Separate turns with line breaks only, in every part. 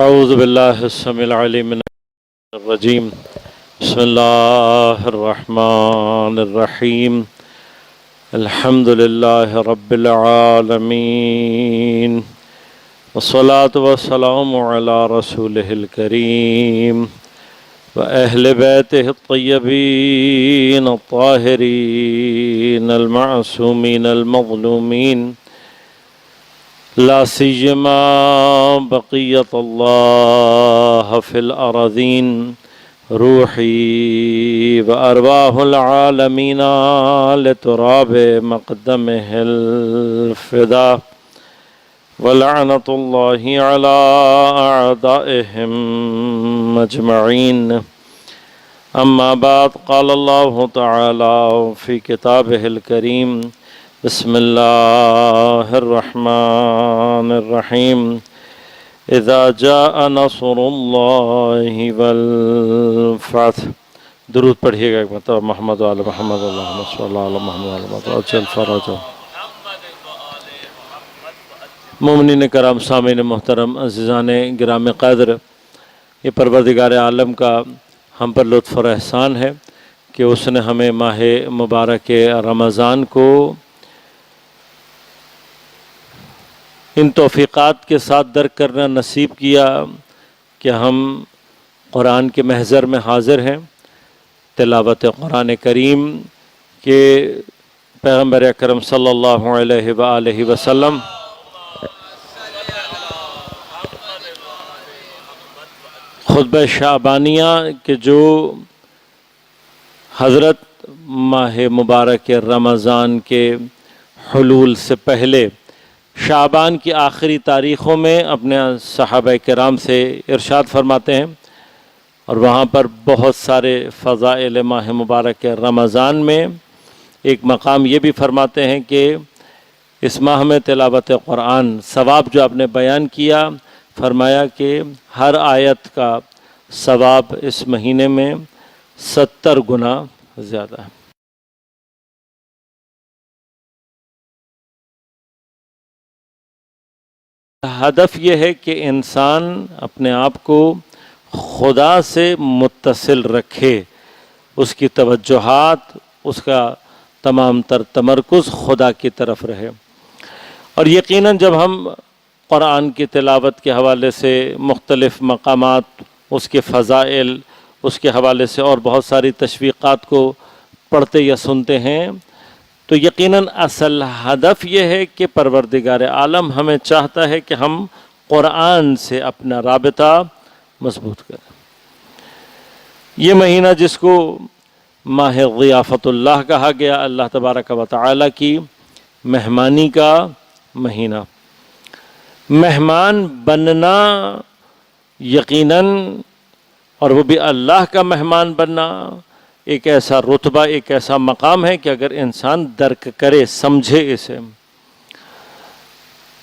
اعوذ باللہ السمیع العلیم من الرجیم بسم اللہ الرحمن الرحیم الحمد للہ رب العالمین والصلاة والسلام علی رسولہ الکریم وأهل بيته الطيبين الطاهرين المعصومين المظلومين لا سيما بقية الله في الأراضين روحي وأرواح العالمين لتراب مقدمه الفداء ولعنة الله على أعدائهم أجمعين أما بعد قال الله تعالى في كتابه الكريم بسم الله الرحمن الرحيم إذا جاء نصر الله والفتح درود پڑھیے گا ایک مرتبہ محمد وعلی محمد اللہم صلی علی محمد وعلی محمد اجل فرجہ مومنین کرام سامعین محترم عزیزان گرام قدر، یہ پروردگار عالم کا ہم پر لطف اور احسان ہے کہ اس نے ہمیں ماہ مبارک رمضان کو ان توفیقات کے ساتھ درک کرنا نصیب کیا کہ ہم قرآن کے محضر میں حاضر ہیں، تلاوت قرآن کریم کے پیغمبر اکرم صلی اللہ علیہ وآلہ وسلم خطبہ شعبانیہ کے جو حضرت ماہ مبارک رمضان کے حلول سے پہلے شعبان کی آخری تاریخوں میں اپنے صحابہ کرام سے ارشاد فرماتے ہیں، اور وہاں پر بہت سارے فضائل ماہ مبارک رمضان میں ایک مقام یہ بھی فرماتے ہیں کہ اس ماہ میں تلاوت قرآن ثواب جو آپ نے بیان کیا، فرمایا کہ ہر آیت کا ثواب اس مہینے میں 70 گنا زیادہ ہے۔ ہدف یہ ہے کہ انسان اپنے آپ کو خدا سے متصل رکھے، اس کی توجہات، اس کا تمام تر تمرکز خدا کی طرف رہے۔ اور یقیناً جب ہم قرآن کی تلاوت کے حوالے سے مختلف مقامات، اس کے فضائل، اس کے حوالے سے اور بہت ساری تشویقات کو پڑھتے یا سنتے ہیں تو یقیناً اصل ہدف یہ ہے کہ پروردگار عالم ہمیں چاہتا ہے کہ ہم قرآن سے اپنا رابطہ مضبوط کریں۔ یہ مہینہ جس کو ماہ ضیافت اللہ کہا گیا، اللہ تبارک و تعالی کی مہمانی کا مہینہ، مہمان بننا یقیناً، اور وہ بھی اللہ کا مہمان بننا، ایک ایسا رتبہ، ایک ایسا مقام ہے کہ اگر انسان درک کرے، سمجھے اسے۔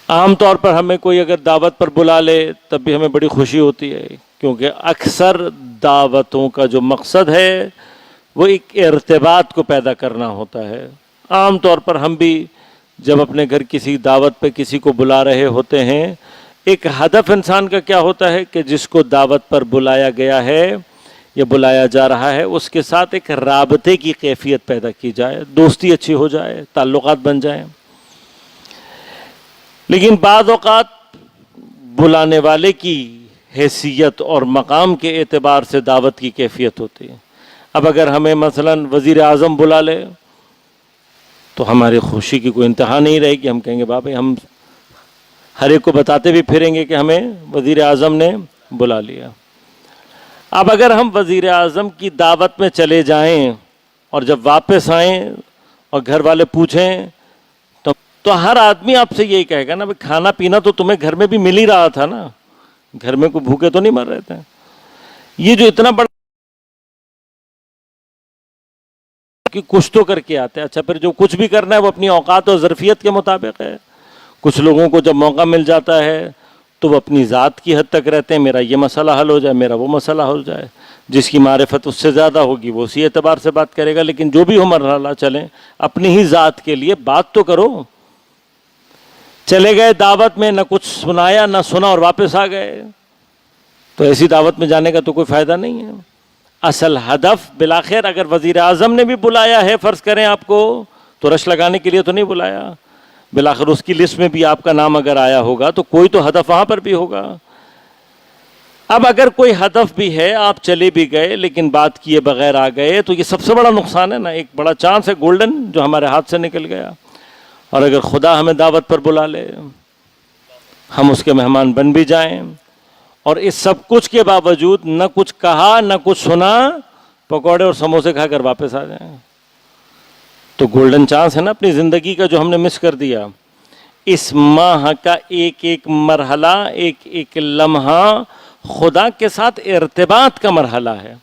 عام طور پر ہمیں کوئی اگر دعوت پر بلا لے تب بھی ہمیں بڑی خوشی ہوتی ہے، کیونکہ اکثر دعوتوں کا جو مقصد ہے وہ ایک ارتباط کو پیدا کرنا ہوتا ہے۔ عام طور پر ہم بھی جب اپنے گھر کسی دعوت پہ کسی کو بلا رہے ہوتے ہیں، ایک ہدف انسان کا کیا ہوتا ہے کہ جس کو دعوت پر بلایا گیا ہے یا بلایا جا رہا ہے اس کے ساتھ ایک رابطے کی کیفیت پیدا کی جائے، دوستی اچھی ہو جائے، تعلقات بن جائیں۔ لیکن بعض اوقات بلانے والے کی حیثیت اور مقام کے اعتبار سے دعوت کی کیفیت ہوتی ہے۔ اب اگر ہمیں مثلا وزیر اعظم بلا لے تو ہماری خوشی کی کوئی انتہا نہیں رہے گی، ہم کہیں گے بابا ہم ہر ایک کو بتاتے بھی پھریں گے کہ ہمیں وزیر اعظم نے بلا لیا۔ اب اگر ہم وزیر اعظم کی دعوت میں چلے جائیں اور جب واپس آئیں اور گھر والے پوچھیں تو ہر آدمی آپ سے یہی کہے گا نا، کھانا پینا تو تمہیں گھر میں بھی مل ہی رہا تھا نا، گھر میں کوئی بھوکے تو نہیں مر رہے تھے۔ یہ جو اتنا بڑا کہ کچھ تو کر کے آتے ہیں، اچھا پھر جو کچھ بھی کرنا ہے وہ اپنی اوقات اور ظرفیت کے مطابق ہے۔ کچھ لوگوں کو جب موقع مل جاتا ہے تو وہ اپنی ذات کی حد تک رہتے ہیں، میرا یہ مسئلہ حل ہو جائے، میرا وہ مسئلہ ہو جائے۔ جس کی معرفت اس سے زیادہ ہوگی وہ اسی اعتبار سے بات کرے گا، لیکن جو بھی ہو مرحلہ چلیں اپنی ہی ذات کے لیے بات تو کرو۔ چلے گئے دعوت میں، نہ کچھ سنایا نہ سنا اور واپس آ گئے، تو ایسی دعوت میں جانے کا تو کوئی فائدہ نہیں ہے. اصل ہدف بالآخر اگر وزیر اعظم نے بھی بلایا ہے فرض کریں آپ کو تو رش لگانے کے لیے تو نہیں بلایا, بالآخر اس کی لسٹ میں بھی آپ کا نام اگر آیا ہوگا تو کوئی تو ہدف وہاں پر بھی ہوگا. اب اگر کوئی ہدف بھی ہے, آپ چلے بھی گئے لیکن بات کیے بغیر آ گئے, تو یہ سب سے بڑا نقصان ہے نا. ایک بڑا چانس ہے گولڈن جو ہمارے ہاتھ سے نکل گیا. اور اگر خدا ہمیں دعوت پر بلا لے, ہم اس کے مہمان بن بھی جائیں اور اس سب کچھ کے باوجود نہ کچھ کہا نہ کچھ سنا, پکوڑے اور سموسے کھا کر واپس آ جائیں, تو گولڈن چانس ہے نا اپنی زندگی کا جو ہم نے مس کر دیا. اس ماہ کا ایک ایک مرحلہ, ایک ایک لمحہ خدا کے ساتھ ارتباط کا مرحلہ ہے.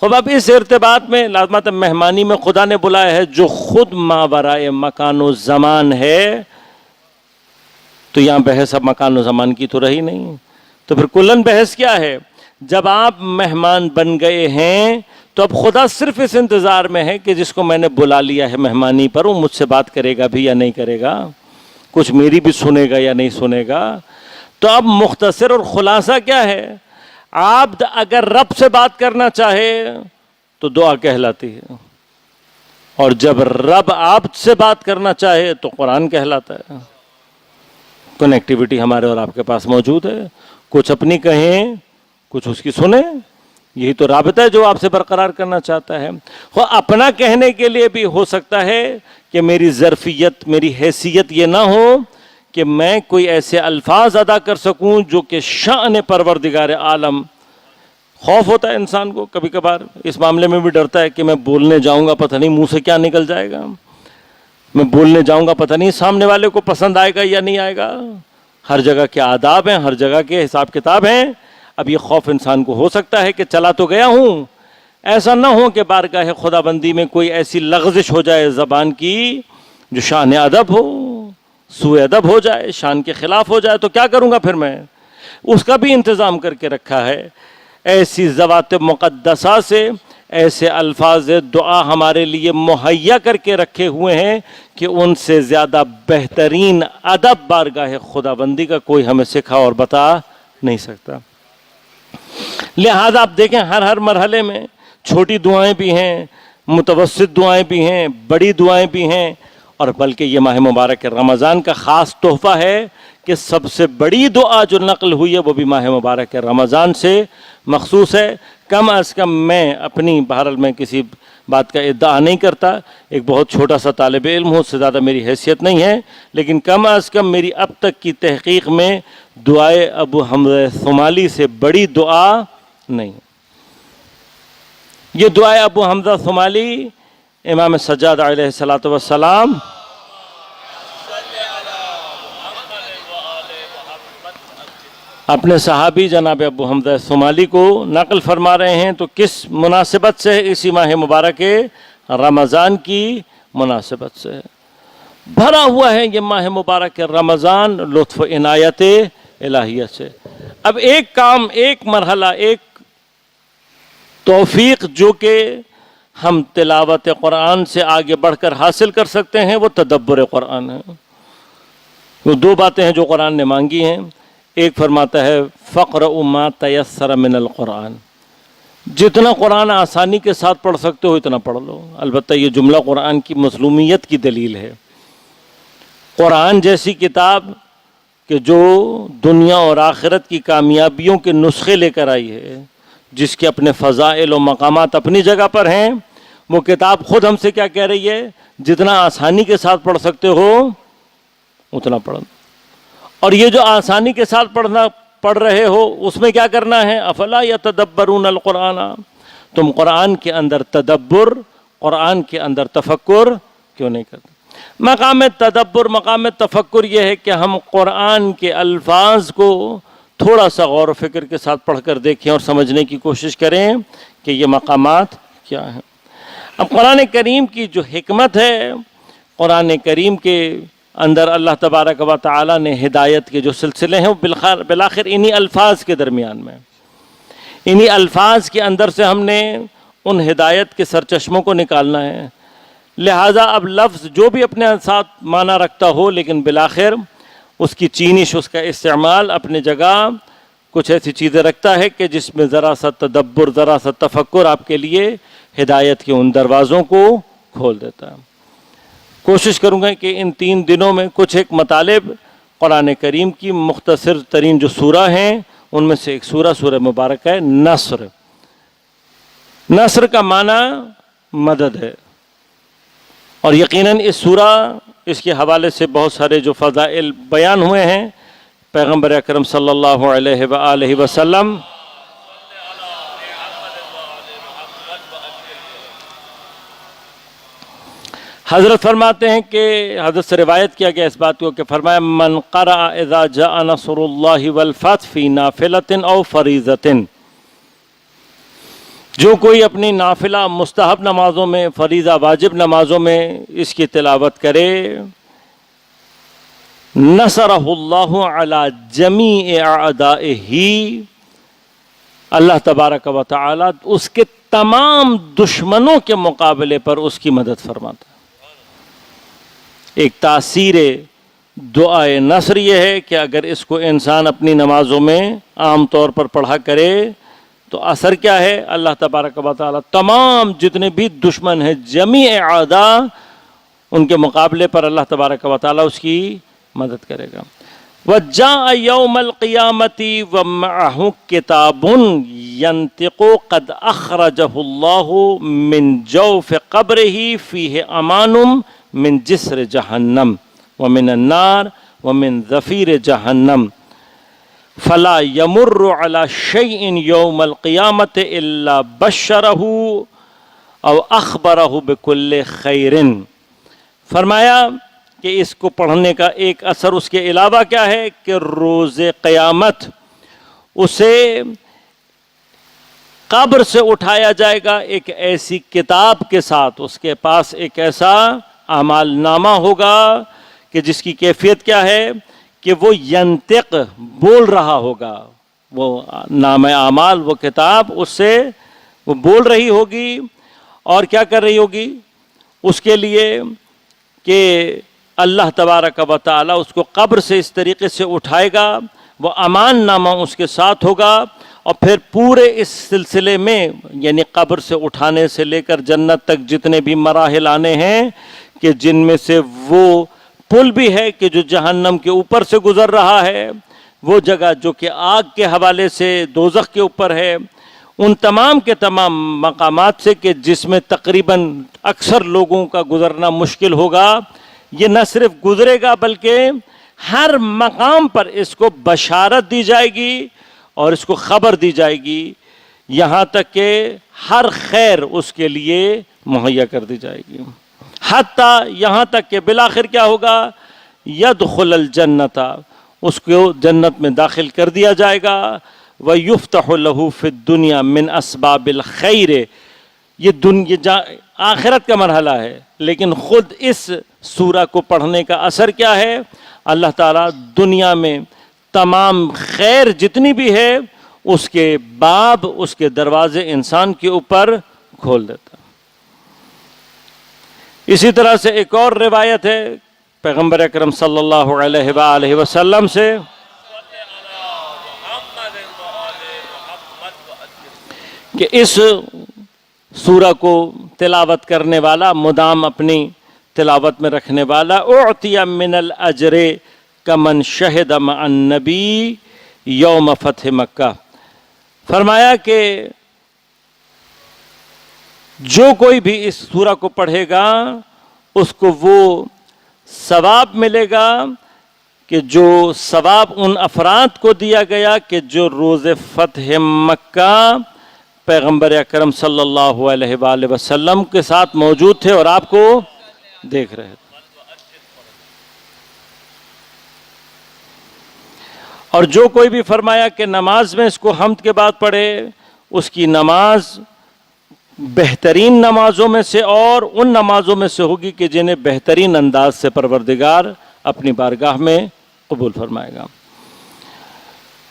خب اب اس ارتباط میں لازمات مہمانی میں خدا نے بلایا ہے جو خود ماورائے مکان و زمان ہے, تو یہاں بحث اب مکان و زمان کی تو رہی نہیں. تو پھر کلن بحث کیا ہے؟ جب آپ مہمان بن گئے ہیں تو اب خدا صرف اس انتظار میں ہے کہ جس کو میں نے بلا لیا ہے مہمانی پر, وہ مجھ سے بات کرے گا بھی یا نہیں کرے گا, کچھ میری بھی سنے گا یا نہیں سنے گا. تو اب مختصر اور خلاصہ کیا ہے؟ عبد اگر رب سے بات کرنا چاہے تو دعا کہلاتی ہے, اور جب رب عبد سے بات کرنا چاہے تو قرآن کہلاتا ہے. کنیکٹیویٹی ہمارے اور آپ کے پاس موجود ہے, کچھ اپنی کہیں کچھ اس کی سنیں, یہی تو رابطہ ہے جو آپ سے برقرار کرنا چاہتا ہے. اپنا کہنے کے لیے بھی ہو سکتا ہے کہ میری ظرفیت, میری حیثیت یہ نہ ہو کہ میں کوئی ایسے الفاظ ادا کر سکوں جو کہ شأن پروردگار عالم. خوف ہوتا ہے انسان کو کبھی کبھار, اس معاملے میں بھی ڈرتا ہے کہ میں بولنے جاؤں گا پتہ نہیں منہ سے کیا نکل جائے گا, میں بولنے جاؤں گا پتہ نہیں سامنے والے کو پسند آئے گا یا نہیں آئے گا. ہر جگہ کے آداب ہیں, ہر جگہ کے حساب کتاب ہیں. اب یہ خوف انسان کو ہو سکتا ہے کہ چلا تو گیا ہوں, ایسا نہ ہو کہ بارگاہ خدا بندی میں کوئی ایسی لغزش ہو جائے زبان کی جو شان ادب ہو, سوء ادب ہو جائے, شان کے خلاف ہو جائے, تو کیا کروں گا پھر میں. اس کا بھی انتظام کر کے رکھا ہے. ایسی ذوات مقدسہ سے ایسے الفاظ دعا ہمارے لیے مہیا کر کے رکھے ہوئے ہیں کہ ان سے زیادہ بہترین ادب بارگاہ خدا بندی کا کوئی ہمیں سکھا اور بتا نہیں سکتا. لہذا آپ دیکھیں ہر مرحلے میں چھوٹی دعائیں بھی ہیں, متوسط دعائیں بھی ہیں, بڑی دعائیں بھی ہیں, اور بلکہ یہ ماہ مبارک رمضان کا خاص تحفہ ہے کہ سب سے بڑی دعا جو نقل ہوئی ہے وہ بھی ماہ مبارک رمضان سے مخصوص ہے. کم از کم میں اپنی, بہرحال میں کسی بات کا ادعا نہیں کرتا, ایک بہت چھوٹا سا طالب علم ہوں, اس سے زیادہ میری حیثیت نہیں ہے, لیکن کم از کم میری اب تک کی تحقیق میں دعائے ابو حمزہ ثمالی سے بڑی دعا نہیں. یہ دعائے ابو حمزہ ثمالی امام سجاد علیہ الصلوۃ والسلام اپنے صحابی جناب ابو حمزہ ثمالی کو نقل فرما رہے ہیں. تو کس مناسبت سے؟ اسی ماہ مبارک رمضان کی مناسبت سے بھرا ہوا ہے یہ ماہ مبارک رمضان لطف عنایت الہیہ سے. اب ایک کام, ایک مرحلہ, ایک توفیق جو کہ ہم تلاوت قرآن سے آگے بڑھ کر حاصل کر سکتے ہیں وہ تدبر قرآن ہے. وہ دو باتیں ہیں جو قرآن نے مانگی ہیں. ایک فرماتا ہے فَقْرَؤْا مَا تَيَسَّرَ مِنَ الْقُرْآنِ, جتنا قرآن آسانی کے ساتھ پڑھ سکتے ہو اتنا پڑھ لو. البتہ یہ جملہ قرآن کی مظلومیت کی دلیل ہے. قرآن جیسی کتاب کہ جو دنیا اور آخرت کی کامیابیوں کے نسخے لے کر آئی ہے, جس کے اپنے فضائل و مقامات اپنی جگہ پر ہیں, وہ کتاب خود ہم سے کیا کہہ رہی ہے؟ جتنا آسانی کے ساتھ پڑھ سکتے ہو اتنا پڑھو. اور یہ جو آسانی کے ساتھ پڑھ رہے ہو اس میں کیا کرنا ہے؟ افلا یتدبرون القرآن, تم قرآن کے اندر تدبر, قرآن کے اندر تفکر کیوں نہیں کرتے؟ مقام تدبر, مقام تفکر یہ ہے کہ ہم قرآن کے الفاظ کو تھوڑا سا غور و فکر کے ساتھ پڑھ کر دیکھیں اور سمجھنے کی کوشش کریں کہ یہ مقامات کیا ہیں. اب قرآن کریم کی جو حکمت ہے, قرآن کریم کے اندر اللہ تبارک و تعالی نے ہدایت کے جو سلسلے ہیں وہ بالآخر انہی الفاظ کے درمیان میں, انہی الفاظ کے اندر سے ہم نے ان ہدایت کے سرچشموں کو نکالنا ہے. لہٰذا اب لفظ جو بھی اپنے ساتھ معنی رکھتا ہو, لیکن بالآخر اس کی چینش, اس کا استعمال اپنی جگہ کچھ ایسی چیزیں رکھتا ہے کہ جس میں ذرا سا تدبر، ذرا سا تفکر آپ کے لیے ہدایت کے ان دروازوں کو کھول دیتا ہے۔ کوشش کروں گا کہ ان 3 دنوں میں کچھ ایک مطالب قرآن کریم کی مختصر ترین جو سورہ ہیں ان میں سے ایک سورہ مبارکہ ہے نصر۔ نصر کا معنی مدد ہے، اور یقیناً اس سورہ، اس کے حوالے سے بہت سارے جو فضائل بیان ہوئے ہیں، پیغمبر اکرم صلی اللہ علیہ وآلہ وسلم حضرت فرماتے ہیں کہ حضرت سے روایت کیا گیا اس بات کو کہ فرمایا من قرأ اذا جاء نصر اللہ والفتح فی نافلۃ او فریضۃ، جو کوئی اپنی نافلہ مستحب نمازوں میں، فریضہ واجب نمازوں میں اس کی تلاوت کرے، نصرہ اللہ علی جمیع اعدائہ، اللہ تبارک و تعالی اس کے تمام دشمنوں کے مقابلے پر اس کی مدد فرماتا ہے۔ ایک تاثیر دعائے نصر یہ ہے کہ اگر اس کو انسان اپنی نمازوں میں عام طور پر پڑھا کرے تو اثر کیا ہے؟ اللہ تبارک و تعالی تمام جتنے بھی دشمن ہیں، جمیع اعداء، ان کے مقابلے پر اللہ تبارک و تعالی اس کی مدد کرے گا۔ وَجَاءَ يَوْمَ الْقِيَامَةِ وَمَعَهُ كِتَابٌ يَنْطِقُ قَدْ أَخْرَجَهُ اللَّهُ مِنْ جَوْفِ قَبْرِهِ فِيهِ أَمَانٌ من جسر جہنم ومن النار ومن ظفیر جہنم فلا یمر علی شیء یوم القیامت الا بشرہ او اخبرہ بکل خیر۔ فرمایا کہ اس کو پڑھنے کا ایک اثر اس کے علاوہ کیا ہے کہ روز قیامت اسے قبر سے اٹھایا جائے گا ایک ایسی کتاب کے ساتھ، اس کے پاس ایک ایسا اعمال نامہ ہوگا کہ جس کی کیفیت کیا ہے کہ وہ ینطق، بول رہا ہوگا، وہ نامہ اعمال، وہ کتاب اس سے وہ بول رہی ہوگی، اور کیا کر رہی ہوگی اس کے لیے کہ اللہ تبارک و تعالی اس کو قبر سے اس طریقے سے اٹھائے گا، وہ امان نامہ اس کے ساتھ ہوگا، اور پھر پورے اس سلسلے میں یعنی قبر سے اٹھانے سے لے کر جنت تک جتنے بھی مراحل آنے ہیں کہ جن میں سے وہ پل بھی ہے کہ جو جہنم کے اوپر سے گزر رہا ہے، وہ جگہ جو کہ آگ کے حوالے سے دوزخ کے اوپر ہے، ان تمام کے تمام مقامات سے کہ جس میں تقریباً اکثر لوگوں کا گزرنا مشکل ہوگا، یہ نہ صرف گزرے گا بلکہ ہر مقام پر اس کو بشارت دی جائے گی اور اس کو خبر دی جائے گی، یہاں تک کہ ہر خیر اس کے لیے مہیا کر دی جائے گی، حتیٰ یہاں تک کہ بالآخر کیا ہوگا، یدخل الجنت، اس کو جنت میں داخل کر دیا جائے گا، ویفتح له فی الدنیا من اسباب الخیر، یہ آخرت کا مرحلہ ہے، لیکن خود اس سورہ کو پڑھنے کا اثر کیا ہے؟ اللہ تعالیٰ دنیا میں تمام خیر جتنی بھی ہے اس کے باب، اس کے دروازے انسان کے اوپر کھول دیتا۔ اسی طرح سے ایک اور روایت ہے پیغمبر اکرم صلی اللہ علیہ وآلہ وسلم سے کہ اس سورہ کو تلاوت کرنے والا، مدام اپنی تلاوت میں رکھنے والا، اعطی من الاجر کمن شہد مع النبی یوم فتح مکہ، فرمایا کہ جو کوئی بھی اس سورہ کو پڑھے گا اس کو وہ ثواب ملے گا کہ جو ثواب ان افراد کو دیا گیا کہ جو روز فتح مکہ پیغمبر اکرم صلی اللہ علیہ وآلہ وسلم کے ساتھ موجود تھے اور آپ کو دیکھ رہے تھے۔ اور جو کوئی بھی فرمایا کہ نماز میں اس کو حمد کے بعد پڑھے، اس کی نماز بہترین نمازوں میں سے اور ان نمازوں میں سے ہوگی کہ جنہیں بہترین انداز سے پروردگار اپنی بارگاہ میں قبول فرمائے گا۔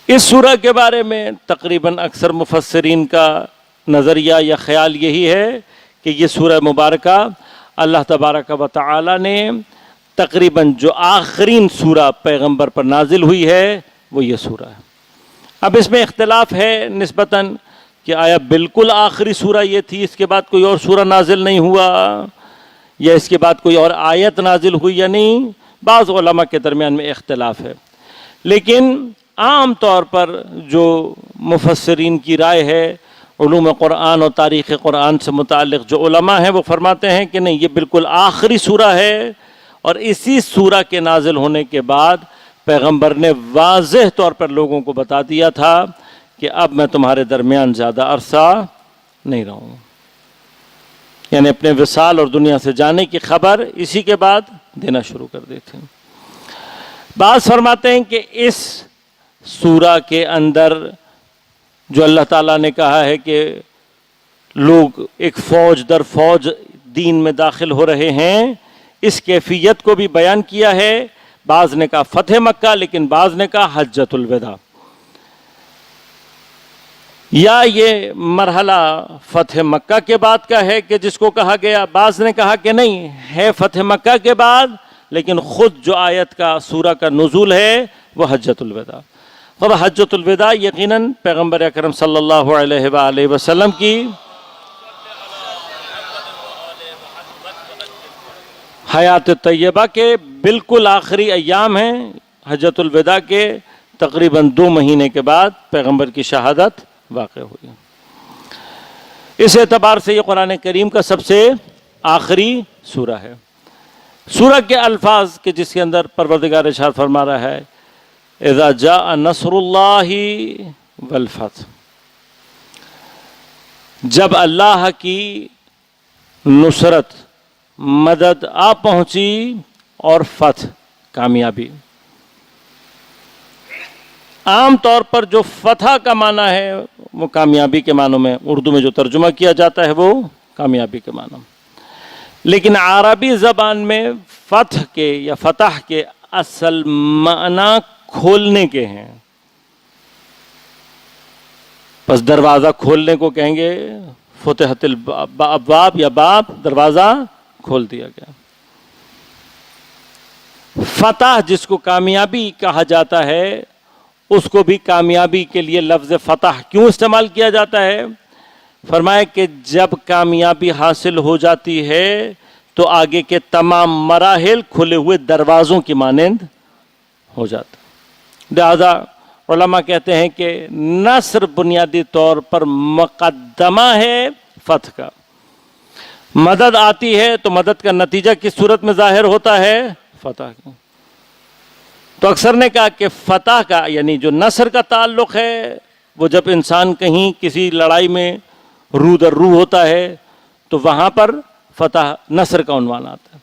اس سورہ کے بارے میں تقریباً اکثر مفسرین کا نظریہ یا خیال یہی ہے کہ یہ سورہ مبارکہ اللہ تبارک و تعالی نے تقریباً جو آخرین سورہ پیغمبر پر نازل ہوئی ہے وہ یہ سورہ ہے۔ اب اس میں اختلاف ہے نسبتاً کہ آیا بالکل آخری سورہ یہ تھی، اس کے بعد کوئی اور سورہ نازل نہیں ہوا، یا اس کے بعد کوئی اور آیت نازل ہوئی یا نہیں. بعض علماء کے درمیان میں اختلاف ہے، لیکن عام طور پر جو مفسرین کی رائے ہے، علوم قرآن اور تاریخ قرآن سے متعلق جو علماء ہیں، وہ فرماتے ہیں کہ نہیں، یہ بالکل آخری سورہ ہے، اور اسی سورہ کے نازل ہونے کے بعد پیغمبر نے واضح طور پر لوگوں کو بتا دیا تھا کہ اب میں تمہارے درمیان زیادہ عرصہ نہیں رہوں. یعنی اپنے وصال اور دنیا سے جانے کی خبر اسی کے بعد دینا شروع کر دی تھی. بعض فرماتے ہیں کہ اس سورہ کے اندر جو اللہ تعالیٰ نے کہا ہے کہ لوگ ایک فوج در فوج دین میں داخل ہو رہے ہیں، اس کیفیت کو بھی بیان کیا ہے. بعض نے کہا فتح مکہ، لیکن بعض نے کہا حجۃ الوداع، یا یہ مرحلہ فتح مکہ کے بعد کا ہے کہ جس کو کہا گیا. بعض نے کہا کہ نہیں، ہے فتح مکہ کے بعد، لیکن خود جو آیت کا سورہ کا نزول ہے وہ حجۃ الوداع. اب حجۃ الوداع یقیناً پیغمبر اکرم صلی اللہ علیہ وآلہ وسلم کی حیات طیبہ کے بالکل آخری ایام ہیں. حجۃ الوداع کے تقریباً 2 مہینے کے بعد پیغمبر کی شہادت واقع ہوئی. اس اعتبار سے یہ قرآن کریم کا سب سے آخری سورہ ہے. سورہ کے الفاظ کے جس کے اندر پروردگار ارشاد فرما رہا ہے اذا جاء نصر اللہ والفتح، جب اللہ کی نصرت، مدد آ پہنچی اور فتح، کامیابی. عام طور پر جو فتح کا معنی ہے وہ کامیابی کے معنوں میں اردو میں جو ترجمہ کیا جاتا ہے وہ کامیابی کے معنی، لیکن عربی زبان میں فتح کے یا فتح کے اصل معنی کھولنے کے ہیں. پس دروازہ کھولنے کو کہیں گے فتحت الابواب، یا باب دروازہ کھول دیا گیا. فتح جس کو کامیابی کہا جاتا ہے، اس کو بھی کامیابی کے لیے لفظ فتح کیوں استعمال کیا جاتا ہے؟ فرمایا کہ جب کامیابی حاصل ہو جاتی ہے تو آگے کے تمام مراحل کھلے ہوئے دروازوں کی مانند ہو جاتا. لہذا علماء کہتے ہیں کہ نصر بنیادی طور پر مقدمہ ہے فتح کا. مدد آتی ہے تو مدد کا نتیجہ کس صورت میں ظاہر ہوتا ہے؟ فتح کا. تو اکثر نے کہا کہ فتح کا یعنی جو نصر کا تعلق ہے وہ جب انسان کہیں کسی لڑائی میں رو در رو ہوتا ہے تو وہاں پر فتح نصر کا عنوان آتا ہے.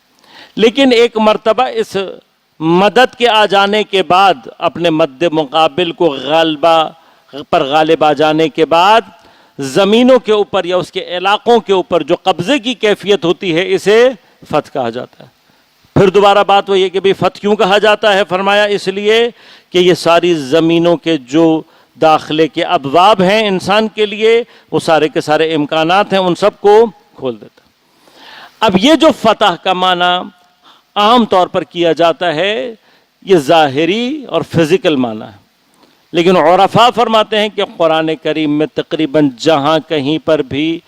لیکن ایک مرتبہ اس مدد کے آ جانے کے بعد، اپنے مد مقابل کو غالب آ جانے کے بعد، زمینوں کے اوپر یا اس کے علاقوں کے اوپر جو قبضے کی کیفیت ہوتی ہے، اسے فتح کہا جاتا ہے. پھر دوبارہ بات وہ یہ کہ بھی فتح کیوں کہا جاتا ہے؟ فرمایا اس لیے کہ یہ ساری زمینوں کے جو داخلے کے ابواب ہیں انسان کے لیے، وہ سارے کے سارے امکانات ہیں، ان سب کو کھول دیتا. اب یہ جو فتح کا معنی عام طور پر کیا جاتا ہے، یہ ظاہری اور فزیکل معنی ہے، لیکن عرفاء فرماتے ہیں کہ قرآن کریم میں تقریباً جہاں کہیں پر بھی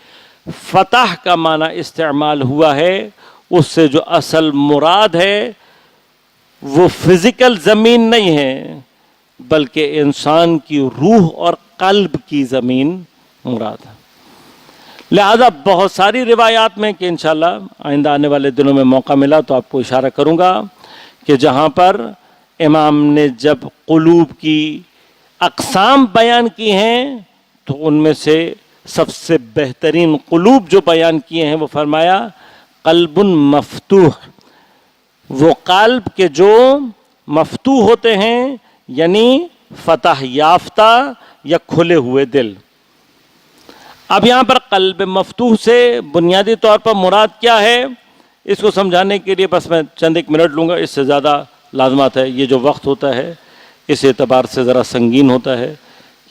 فتح کا معنی استعمال ہوا ہے، اس سے جو اصل مراد ہے وہ فزیکل زمین نہیں ہے، بلکہ انسان کی روح اور قلب کی زمین مراد ہے. لہذا بہت ساری روایات میں کہ انشاءاللہ آئندہ آنے والے دنوں میں موقع ملا تو آپ کو اشارہ کروں گا کہ جہاں پر امام نے جب قلوب کی اقسام بیان کی ہیں تو ان میں سے سب سے بہترین قلوب جو بیان کیے ہیں وہ فرمایا قلب مفتوح، وہ قلب کے جو مفتوح ہوتے ہیں یعنی فتح یافتہ یا کھلے ہوئے دل. اب یہاں پر قلب مفتوح سے بنیادی طور پر مراد کیا ہے، اس کو سمجھانے کے لیے بس میں چند ایک منٹ لوں گا، اس سے زیادہ لازمات ہے. یہ جو وقت ہوتا ہے اس اعتبار سے ذرا سنگین ہوتا ہے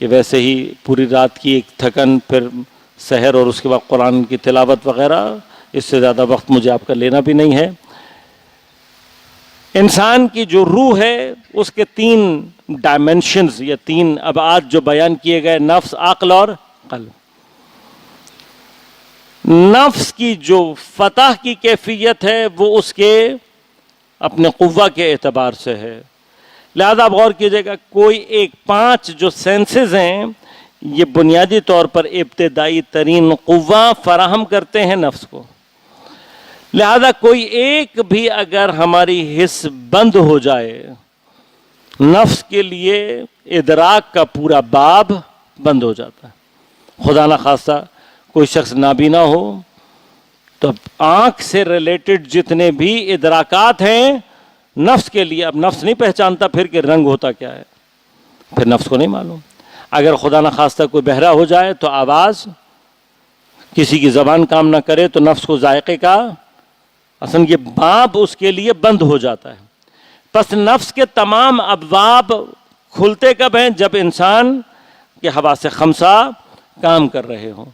کہ ویسے ہی پوری رات کی ایک تھکن، پھر سحر اور اس کے بعد قرآن کی تلاوت وغیرہ، اس سے زیادہ وقت مجھے آپ کا لینا بھی نہیں ہے. انسان کی جو روح ہے اس کے 3 ڈائمینشنز، یہ 3 ابعاد جو بیان کیے گئے، نفس، عقل اور قلب. نفس کی جو فتح کی کیفیت ہے وہ اس کے اپنے قوہ کے اعتبار سے ہے. لہذا آپ غور کیجئے گا، کوئی ایک 5 جو سینسز ہیں یہ بنیادی طور پر ابتدائی ترین قوہ فراہم کرتے ہیں نفس کو. لہذا کوئی ایک بھی اگر ہماری حس بند ہو جائے، نفس کے لیے ادراک کا پورا باب بند ہو جاتا ہے. خدا نہ خواستہ کوئی شخص نابینا ہو تو آنکھ سے ریلیٹڈ جتنے بھی ادراکات ہیں نفس کے لیے، اب نفس نہیں پہچانتا پھر کہ رنگ ہوتا کیا ہے، پھر نفس کو نہیں معلوم. اگر خدا نہ خواستہ کوئی بہرا ہو جائے تو آواز، کسی کی زبان کام نہ کرے تو نفس کو ذائقے کا اصلا یہ باب اس کے لیے بند ہو جاتا ہے. پس نفس کے تمام ابواب کھلتے کب ہیں؟ جب انسان کے حواس خمسہ کام کر رہے ہوں.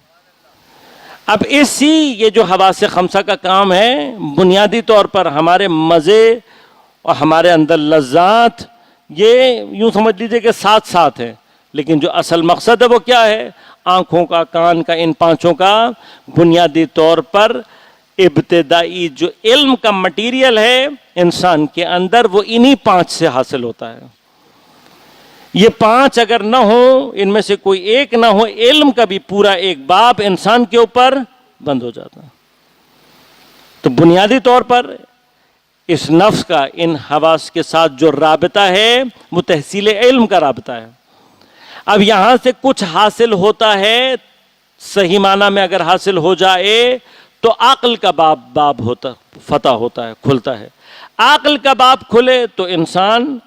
اب یہ جو حواس خمسہ کا کام ہے بنیادی طور پر ہمارے مزے اور ہمارے اندر لذات، یہ یوں سمجھ لیجئے کہ ساتھ ہیں، لیکن جو اصل مقصد ہے وہ کیا ہے؟ آنکھوں کا، کان کا، ان 5 کا بنیادی طور پر ابتدائی جو علم کا مٹیریل ہے انسان کے اندر وہ انہی 5 سے حاصل ہوتا ہے. یہ 5 اگر نہ ہو، ان میں سے کوئی ایک نہ ہو، علم کا بھی پورا ایک باب انسان کے اوپر بند ہو جاتا ہے. تو بنیادی طور پر اس نفس کا ان حواس کے ساتھ جو رابطہ ہے وہ تحصیل علم کا رابطہ ہے. اب یہاں سے کچھ حاصل ہوتا ہے، صحیح معنی میں اگر حاصل ہو جائے تو عقل کا باب ہوتا، فتح ہوتا ہے، کھلتا ہے. عقل کا باب کھلے تو انسان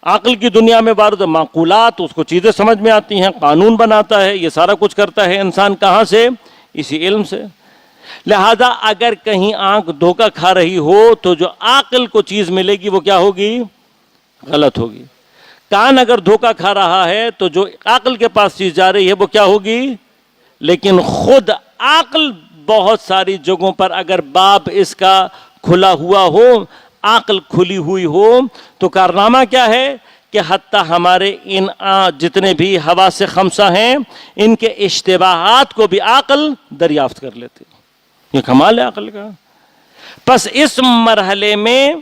عقل کی دنیا میں وارد، معقولات، اس کو چیزیں سمجھ میں آتی ہیں، قانون بناتا ہے، یہ سارا کچھ کرتا ہے انسان. کہاں سے؟ اسی علم سے. لہذا اگر کہیں آنکھ دھوکہ کھا رہی ہو تو جو عقل کو چیز ملے گی وہ کیا ہوگی؟ غلط ہوگی. کان اگر دھوکہ کھا رہا ہے تو جو عقل کے پاس چیز جا رہی ہے وہ کیا ہوگی؟ لیکن خود عقل بہت ساری جگہوں پر اگر باب اس کا کھلا ہوا ہو، عقل کھلی ہوئی ہو، تو کارنامہ کیا ہے کہ حتیٰ ہمارے ان جتنے بھی حواس خمسہ ہیں ان کے اشتباہات کو بھی عقل دریافت کر لیتی. یہ کمال ہے عقل کا. پس اس مرحلے میں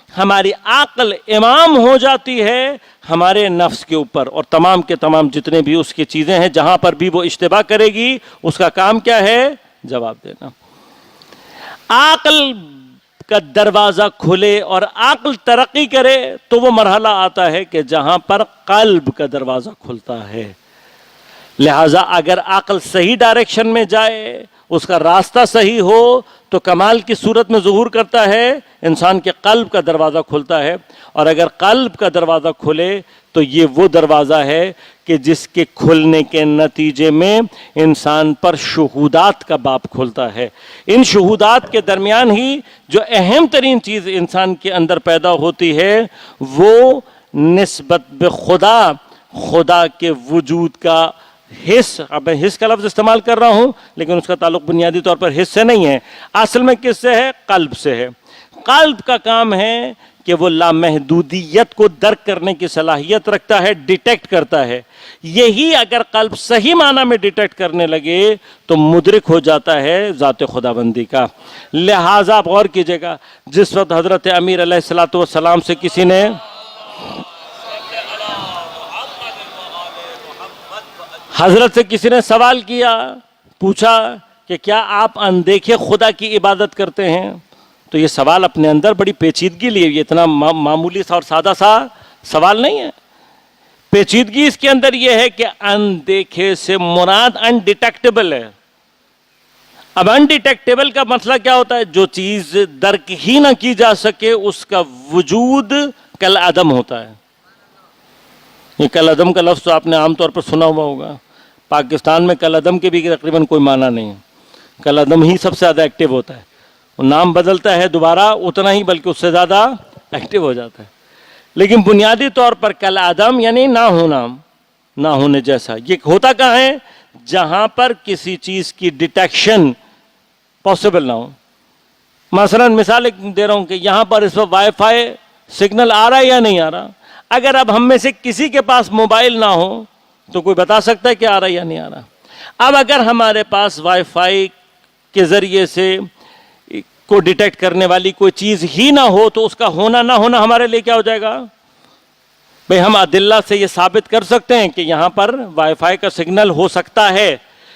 ہماری عقل امام ہو جاتی ہے ہمارے نفس کے اوپر، اور تمام کے تمام جتنے بھی اس کی چیزیں ہیں جہاں پر بھی وہ اشتباہ کرے گی اس کا کام کیا ہے؟ جواب دینا. عقل کا دروازہ کھلے اور عقل ترقی کرے تو وہ مرحلہ آتا ہے کہ جہاں پر قلب کا دروازہ کھلتا ہے. لہٰذا اگر عقل صحیح ڈائریکشن میں جائے، اس کا راستہ صحیح ہو تو کمال کی صورت میں ظہور کرتا ہے، انسان کے قلب کا دروازہ کھلتا ہے. اور اگر قلب کا دروازہ کھلے تو یہ وہ دروازہ ہے کہ جس کے کھلنے کے نتیجے میں انسان پر شہودات کا باب کھلتا ہے. ان شہودات کے درمیان ہی جو اہم ترین چیز انسان کے اندر پیدا ہوتی ہے وہ نسبت بخدا، خدا کے وجود کا حس. اب میں حس کا لفظ استعمال کر رہا ہوں لیکن اس کا تعلق بنیادی طور پر حس سے نہیں ہے، اصل میں کس سے ہے؟ قلب سے ہے. قلب کا کام ہے کہ وہ لامحدودیت کو درک کرنے کی صلاحیت رکھتا ہے، ڈیٹیکٹ کرتا ہے. یہی اگر قلب صحیح معنی میں ڈیٹیکٹ کرنے لگے تو مدرک ہو جاتا ہے ذات خداوندی کا. لہٰذا آپ غور کیجئے گا، جس وقت حضرت امیر علیہ السلام سے کسی نے سوال کیا، پوچھا کہ کیا آپ اندیکھے خدا کی عبادت کرتے ہیں؟ تو یہ سوال اپنے اندر بڑی پیچیدگی لیے، یہ اتنا معمولی سا اور سادہ سا سوال نہیں ہے. پیچیدگی اس کے اندر یہ ہے کہ اندیکھے سے مراد انڈیٹیکٹیبل ہے. اب انڈیٹیکٹیبل کا مسئلہ کیا ہوتا ہے؟ جو چیز درک ہی نہ کی جا سکے اس کا وجود کل عدم ہوتا ہے. یہ کل عدم کا لفظ تو آپ نے عام طور پر سنا ہوا ہوگا. پاکستان میں کل عدم کے بھی تقریباً کوئی معنی نہیں ہے. کل عدم ہی سب سے زیادہ ایکٹیو ہوتا ہے. وہ نام بدلتا ہے دوبارہ اتنا ہی بلکہ اس سے زیادہ ایکٹیو ہو جاتا ہے. لیکن بنیادی طور پر کل عدم یعنی نہ ہونا، نہ ہونے جیسا. یہ ہوتا کہاں ہے؟ جہاں پر کسی چیز کی ڈیٹیکشن پاسبل نہ ہو. مثلا مثال ایک دے رہا ہوں کہ یہاں پر اس وقت وائی فائی سگنل آ رہا ہے یا نہیں آ رہا. اگر اب ہم میں سے کسی کے پاس موبائل نہ ہو تو کوئی بتا سکتا ہے کہ آ رہا ہے یا نہیں آ رہا. اب اگر ہمارے پاس وائی فائی کے ذریعے سے کو ڈیٹیکٹ کرنے والی کوئی چیز ہی نہ ہو تو اس کا ہونا نہ ہونا ہمارے لیے کیا ہو جائے گا؟ بھئی ہم ادلہ سے یہ ثابت کر سکتے ہیں کہ یہاں پر وائی فائی کا سگنل ہو سکتا ہے،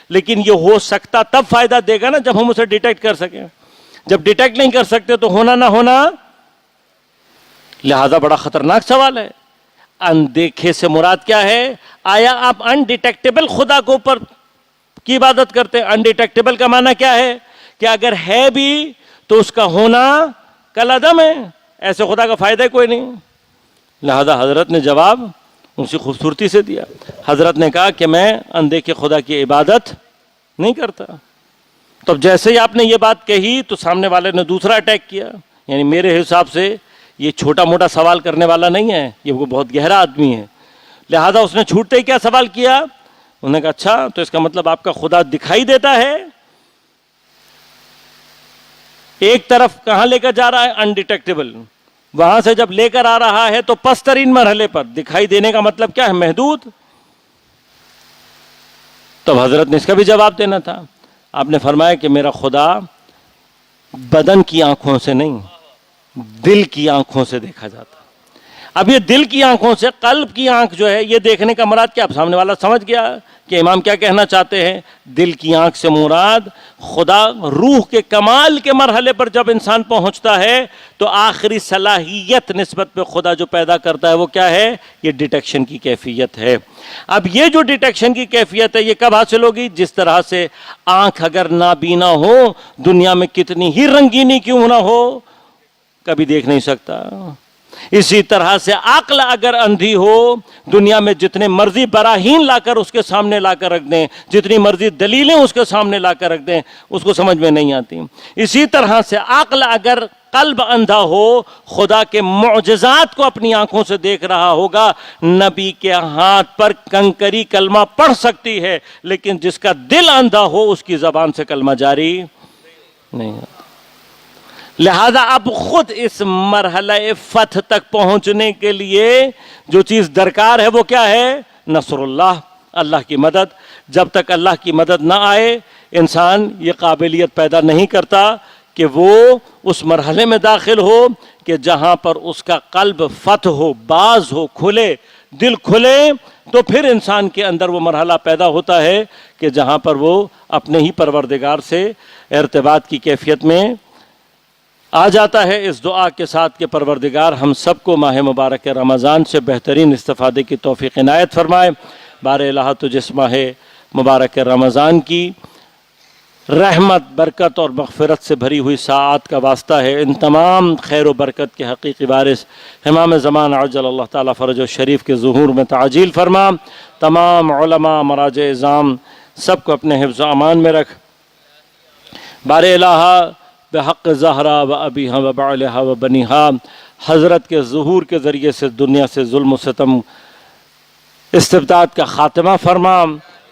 لیکن یہ ہو سکتا تب فائدہ دے گا نا جب ہم اسے ڈیٹیکٹ کر سکیں. جب ڈیٹیکٹ نہیں کر سکتے تو ہونا نہ ہونا. لہذا بڑا خطرناک سوال ہے. اندیکھے سے مراد کیا ہے؟ آیا آپ انڈیٹیکٹیبل خدا کو اوپر کی عبادت کرتے ہیں؟ انڈیٹیکٹیبل کا معنی کیا ہے؟ کہ اگر ہے بھی تو اس کا ہونا کالعدم ہے، ایسے خدا کا فائدہ کوئی نہیں. لہذا حضرت نے جواب اسی خوبصورتی سے دیا. حضرت نے کہا کہ میں اندیکھے خدا کی عبادت نہیں کرتا. تو جیسے ہی آپ نے یہ بات کہی تو سامنے والے نے دوسرا اٹیک کیا. یعنی میرے حساب سے یہ چھوٹا موٹا سوال کرنے والا نہیں ہے، یہ وہ بہت گہرا آدمی ہے. لہذا اس نے چھوٹتے ہی کیا سوال کیا؟ انہوں نے کہا اچھا تو اس کا مطلب آپ کا خدا دکھائی دیتا ہے؟ ایک طرف کہاں لے کر جا رہا ہے؟ انڈیٹیکٹیبل. وہاں سے جب لے کر آ رہا ہے تو پسترین مرحلے پر دکھائی دینے کا مطلب کیا ہے؟ محدود. تب حضرت نے اس کا بھی جواب دینا تھا. آپ نے فرمایا کہ میرا خدا بدن کی آنکھوں سے نہیں، دل کی آنکھوں سے دیکھا جاتا. اب یہ دل کی آنکھوں سے، قلب کی آنکھ جو ہے، یہ دیکھنے کا مراد کیا؟ اب سامنے والا سمجھ گیا کہ امام کیا کہنا چاہتے ہیں. دل کی آنکھ سے مراد خدا روح کے کمال کے مرحلے پر جب انسان پہنچتا ہے تو آخری صلاحیت نسبت پہ خدا جو پیدا کرتا ہے وہ کیا ہے؟ یہ ڈیٹیکشن کی کیفیت ہے. اب یہ جو ڈیٹیکشن کی کیفیت ہے یہ کب حاصل ہوگی؟ جس طرح سے آنکھ اگر نابینا ہو، دنیا میں کتنی ہی رنگینی کیوں نہ ہو، کبھی دیکھ نہیں سکتا. اسی طرح سے عقل اگر اندھی ہو، دنیا میں جتنے مرضی براہین لا کر اس کے سامنے لا کر رکھ دیں، جتنی مرضی دلیلیں اس کے سامنے لا کر رکھ دیں، اس کو سمجھ میں نہیں آتی. اسی طرح سے عقل اگر قلب اندھا ہو، خدا کے معجزات کو اپنی آنکھوں سے دیکھ رہا ہوگا. نبی کے ہاتھ پر کنکری کلمہ پڑھ سکتی ہے، لیکن جس کا دل اندھا ہو اس کی زبان سے کلمہ جاری نہیں ہوتا. لہذا اب خود اس مرحلہ فتح تک پہنچنے کے لیے جو چیز درکار ہے وہ کیا ہے؟ نصر اللہ، اللہ کی مدد. جب تک اللہ کی مدد نہ آئے انسان یہ قابلیت پیدا نہیں کرتا کہ وہ اس مرحلے میں داخل ہو کہ جہاں پر اس کا قلب فتح ہو، باز ہو، کھلے، دل کھلے. تو پھر انسان کے اندر وہ مرحلہ پیدا ہوتا ہے کہ جہاں پر وہ اپنے ہی پروردگار سے ارتباط کی کیفیت میں آ جاتا ہے. اس دعا کے ساتھ کہ پروردگار ہم سب کو ماہ مبارک رمضان سے بہترین استفادے کی توفیق عنایت فرمائے. بار الہ تو جس ماہ مبارک رمضان کی رحمت، برکت اور مغفرت سے بھری ہوئی ساعات کا واسطہ ہے. ان تمام خیر و برکت کے حقیقی وارث امام زمان عجل اللہ تعالیٰ فرج و شریف کے ظہور میں تعجیل فرما. تمام علماء، مراجع اعظام سب کو اپنے حفظ و امان میں رکھ. بار الہ بحق زہرا و ابیہا و بعلہا و بنیہا، حضرت کے ظہور کے ذریعے سے دنیا سے ظلم و ستم استبداد کا خاتمہ فرما.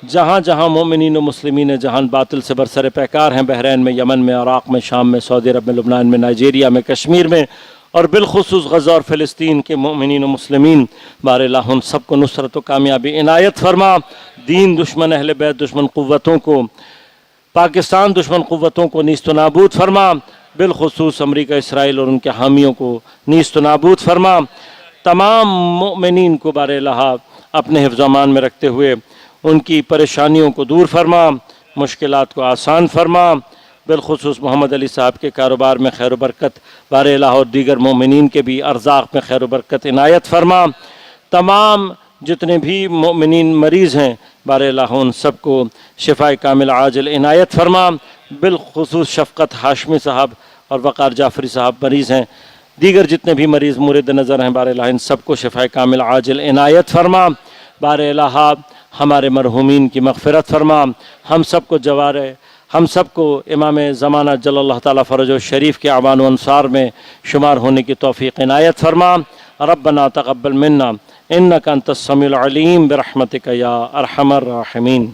جہاں جہاں مومنین و مسلمین جہان باطل سے برسر پیکار ہیں، بحرین میں، یمن میں، عراق میں، شام میں، سعودی عرب میں، لبنان میں، نائجیریا میں، کشمیر میں، اور بالخصوص غزہ اور فلسطین کے مومنین و مسلمین، بار الہ ان سب کو نصرت و کامیابی عنایت فرما. دین دشمن، اہل بیت دشمن قوتوں کو، پاکستان دشمن قوتوں کو نیست و نابود فرما. بالخصوص امریکہ، اسرائیل اور ان کے حامیوں کو نیست و نابود فرما. تمام مؤمنین کو بار الہ اپنے حفظ و امان میں رکھتے ہوئے ان کی پریشانیوں کو دور فرما، مشکلات کو آسان فرما. بالخصوص محمد علی صاحب کے کاروبار میں خیر و برکت بار الہ اور دیگر مومنین کے بھی ارزاق میں خیر و برکت عنایت فرما. تمام جتنے بھی مومنین مریض ہیں بار الہ ان سب کو شفاء کامل عاجل عنایت فرما. بالخصوص شفقت ہاشمی صاحب اور وقار جعفری صاحب مریض ہیں. دیگر جتنے بھی مریض مورد نظر ہیں بار الہ ان سب کو شفاء کامل عاجل عنایت فرما. بار الہ ہمارے مرحومین کی مغفرت فرما. ہم سب کو جوارے، ہم سب کو امام زمانہ جل اللہ تعالیٰ فرج و شریف کے اعوان و انصار میں شمار ہونے کی توفیق عنایت فرما. ربنا تقبل منا انک انت السمیع العلیم برحمتک یا ارحم الراحمین.